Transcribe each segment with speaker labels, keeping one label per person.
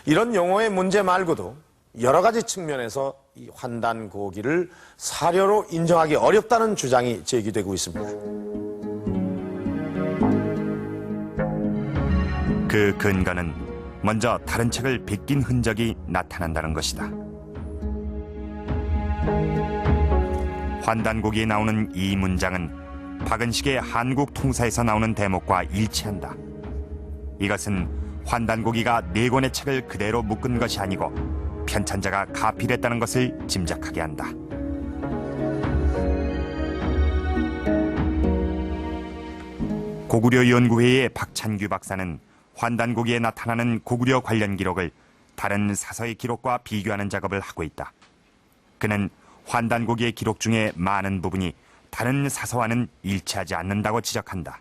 Speaker 1: 이런 용어의 문제 말고도 여러 가지 측면에서 이 환단고기를 사료로 인정하기 어렵다는 주장이 제기되고 있습니다.
Speaker 2: 그 근거는 먼저 다른 책을 베낀 흔적이 나타난다는 것이다. 환단고기에 나오는 이 문장은 박은식의 한국 통사에서 나오는 대목과 일치한다. 이것은 환단고기가 4권의 책을 그대로 묶은 것이 아니고 편찬자가 가필했다는 것을 짐작하게 한다. 고구려 연구회의 박찬규 박사는 환단고기에 나타나는 고구려 관련 기록을 다른 사서의 기록과 비교하는 작업을 하고 있다. 그는 환단고기의 기록 중에 많은 부분이 다른 사서와는 일치하지 않는다고 지적한다.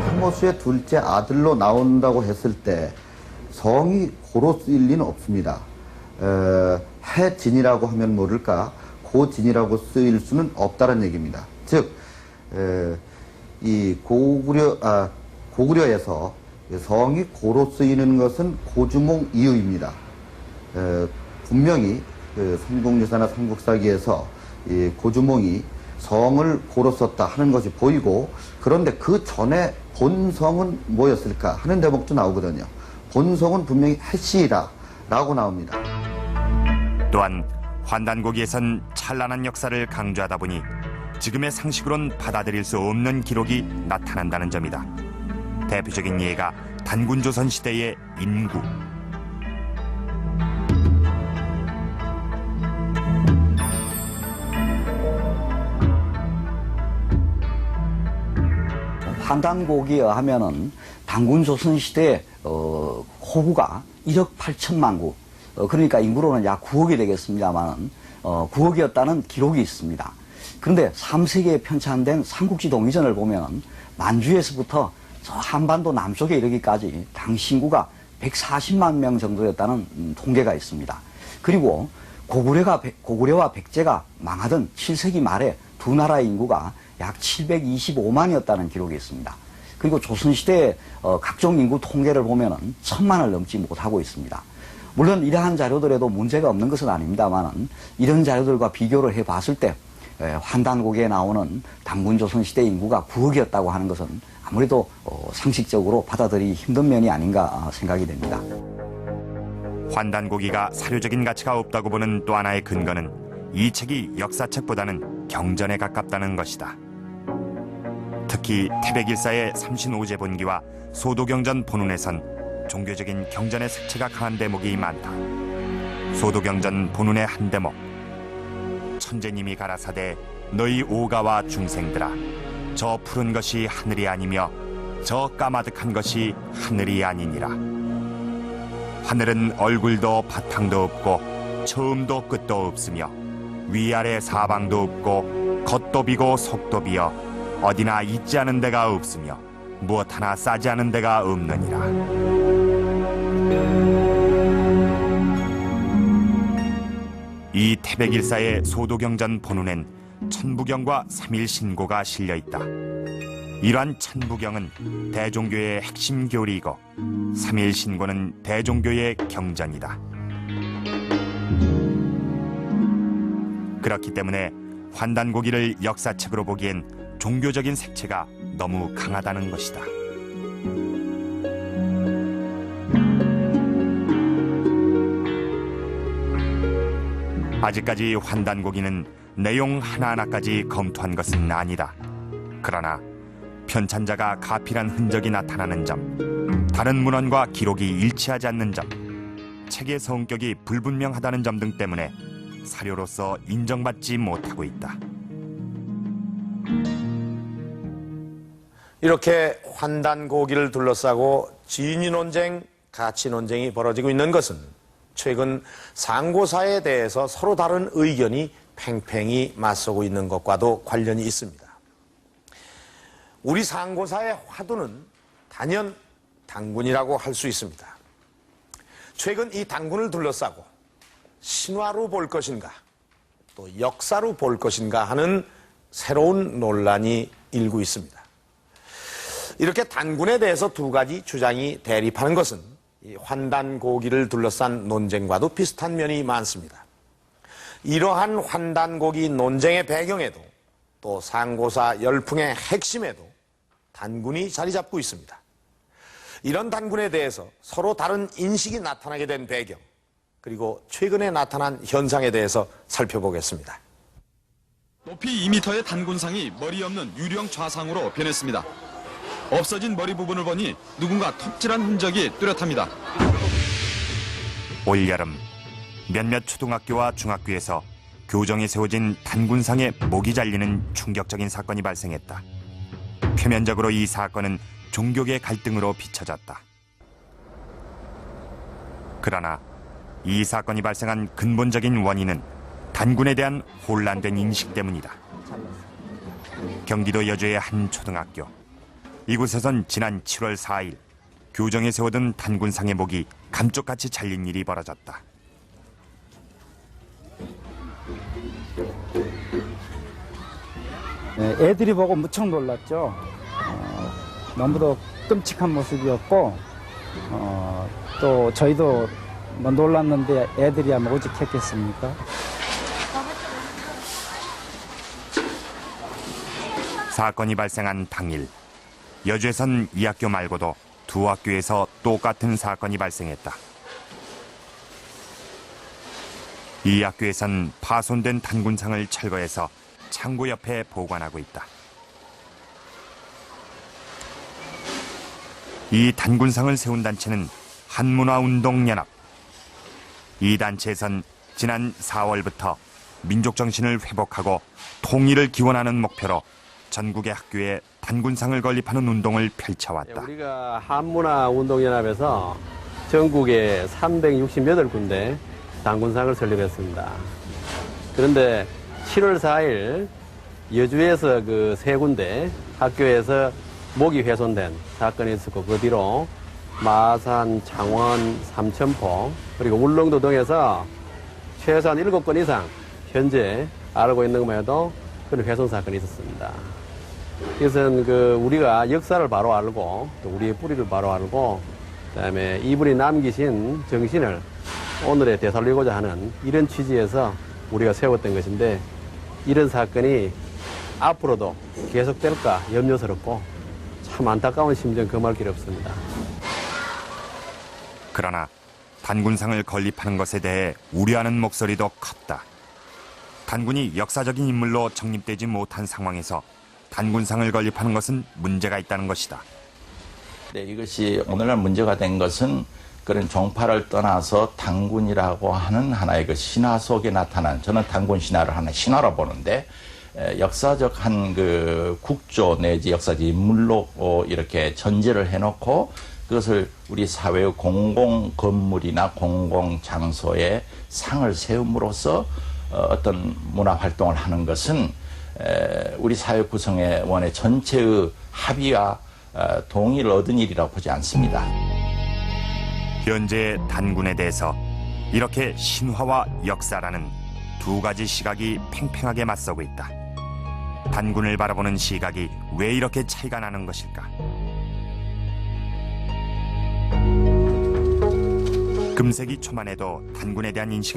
Speaker 3: 한모수의 둘째 아들로 나온다고 했을 때 성이 고로 쓰일 리는 없습니다. 해진이라고 하면 모를까 고진이라고 쓰일 수는 없다는 얘기입니다. 즉, 이 고구려에서 성이 고로 쓰이는 것은 고주몽 이후입니다. 분명히 삼국유사나 삼국사기에서 이 고주몽이 성을 고로 썼다 하는 것이 보이고, 그런데 그 전에 본성은 뭐였을까 하는 대목도 나오거든요. 본성은 분명히 해시이다 라고 나옵니다.
Speaker 2: 또한 환단고기에선 찬란한 역사를 강조하다 보니 지금의 상식으론 받아들일 수 없는 기록이 나타난다는 점이다. 대표적인 예가 단군조선 시대의 인구.
Speaker 4: 환단고기에 하면은 단군조선 시대 호구가 1억 8천만 구, 그러니까 인구로는 약 9억이 되겠습니다만은 9억이었다는 기록이 있습니다. 그런데 3세기에 편찬된 삼국지 동의전을 보면은 만주에서부터 저 한반도 남쪽에 이르기까지 당시 인구가 140만 명 정도였다는 통계가 있습니다. 그리고 고구려와 백제가 망하던 7세기 말에 두 나라의 인구가 약 725만이었다는 기록이 있습니다. 그리고 조선시대의 각종 인구 통계를 보면은 1000만을 넘지 못하고 있습니다. 물론 이러한 자료들에도 문제가 없는 것은 아닙니다만은 이런 자료들과 비교를 해봤을 때 환단고기에 나오는 단군조선시대 인구가 9억이었다고 하는 것은 아무래도 상식적으로 받아들이기 힘든 면이 아닌가 생각이 됩니다.
Speaker 2: 환단고기가 사료적인 가치가 없다고 보는 또 하나의 근거는 이 책이 역사책보다는 경전에 가깝다는 것이다. 특히 태백일사의 삼신오제 본기와 소도경전 본운에선 종교적인 경전의 색채가 강한 대목이 많다. 소도경전 본운의 한 대목. 천재님이 가라사대 너희 오가와 중생들아, 저 푸른 것이 하늘이 아니며 저 까마득한 것이 하늘이 아니니라. 하늘은 얼굴도 바탕도 없고 처음도 끝도 없으며 위아래 사방도 없고 겉도 비고 속도 비어 어디나 있지 않은 데가 없으며 무엇 하나 싸지 않은 데가 없느니라. 이 태백일사의 소도경전 본운엔 천부경과 삼일신고가 실려있다. 이러한 천부경은 대종교의 핵심 교리이고 삼일신고는 대종교의 경전이다. 그렇기 때문에 환단고기를 역사책으로 보기엔 종교적인 색채가 너무 강하다는 것이다. 아직까지 환단고기는 내용 하나하나까지 검토한 것은 아니다. 그러나 편찬자가 가필한 흔적이 나타나는 점, 다른 문헌과 기록이 일치하지 않는 점, 책의 성격이 불분명하다는 점 등 때문에 사료로서 인정받지 못하고 있다.
Speaker 1: 이렇게 환단고기를 둘러싸고 진위 논쟁, 가치 논쟁이 벌어지고 있는 것은 최근 상고사에 대해서 서로 다른 의견이 팽팽히 맞서고 있는 것과도 관련이 있습니다. 우리 상고사의 화두는 단연 당군이라고 할 수 있습니다. 최근 이 당군을 둘러싸고 신화로 볼 것인가, 또 역사로 볼 것인가 하는 새로운 논란이 일고 있습니다. 이렇게 단군에 대해서 두 가지 주장이 대립하는 것은 이 환단고기를 둘러싼 논쟁과도 비슷한 면이 많습니다. 이러한 환단고기 논쟁의 배경에도 또 상고사 열풍의 핵심에도 단군이 자리 잡고 있습니다. 이런 단군에 대해서 서로 다른 인식이 나타나게 된 배경, 그리고 최근에 나타난 현상에 대해서 살펴보겠습니다.
Speaker 5: 높이 2m의 단군상이 머리 없는 유령 좌상으로 변했습니다. 없어진 머리 부분을 보니 누군가 톱질한 흔적이 뚜렷합니다.
Speaker 2: 올여름 몇몇 초등학교와 중학교에서 교정에 세워진 단군상에 목이 잘리는 충격적인 사건이 발생했다. 표면적으로 이 사건은 종교계 갈등으로 비춰졌다. 그러나 이 사건이 발생한 근본적인 원인은 단군에 대한 혼란된 인식 때문이다. 경기도 여주의 한 초등학교. 이곳에선 지난 7월 4일 교정에 세워둔 단군상의 목이 감쪽같이 잘린 일이 벌어졌다.
Speaker 6: 애들이 보고 무척 놀랐죠. 너무도 끔찍한 모습이었고, 또 저희도 뭐 놀랐는데 애들이야 뭐 오직했겠습니까?
Speaker 2: 사건이 발생한 당일 여주에선 이 학교 말고도 두 학교에서 똑같은 사건이 발생했다. 이 학교에선 파손된 단군상을 철거해서 창고 옆에 보관하고 있다. 이 단군상을 세운 단체는 한문화운동연합. 이 단체에선 지난 4월부터 민족정신을 회복하고 통일을 기원하는 목표로 전국의 학교에 단군상을 건립하는 운동을 펼쳐왔다.
Speaker 7: 우리가 한문화운동연합에서 전국에 368군데 단군상을 설립했습니다. 그런데 7월 4일 여주에서 그 세 군데 학교에서 목이 훼손된 사건이 있었고, 그 뒤로 마산, 창원, 삼천포, 그리고 울릉도 등에서 최소한 7건 이상 현재 알고 있는 것만 해도 그런 훼손 사건이 있었습니다. 이것은 우리가 역사를 바로 알고 또 우리의 뿌리를 바로 알고, 그다음에 이분이 남기신 정신을 오늘에 되살리고자 하는 이런 취지에서 우리가 세웠던 것인데, 이런 사건이 앞으로도 계속될까 염려스럽고 참 안타까운 심정 금할 길 없습니다.
Speaker 2: 그러나 단군상을 건립하는 것에 대해 우려하는 목소리도 컸다. 단군이 역사적인 인물로 정립되지 못한 상황에서 단군상을 건립하는 것은 문제가 있다는 것이다.
Speaker 8: 네, 이것이 오늘날 문제가 된 것은 그런 종파를 떠나서 단군이라고 하는 하나의 그 신화 속에 나타난, 저는 단군 신화를 하나의 신화로 보는데, 역사적 한 그 국조 내지 역사적 인물로 이렇게 전제를 해놓고 그것을 우리 사회의 공공 건물이나 공공 장소에 상을 세움으로써 어떤 문화 활동을 하는 것은 우리 사회 구성원의 전체의 합의와 동의를 얻은 일이라고 보지 않습니다.
Speaker 2: 현재 단군에 대해서 이렇게 신화와 역사라는 두 가지 시각이 팽팽하게 맞서고 있다. 단군을 바라보는 시각이 왜 이렇게 차이가 나는 것일까? 금세기 초만 해도 단군에 대한 인식은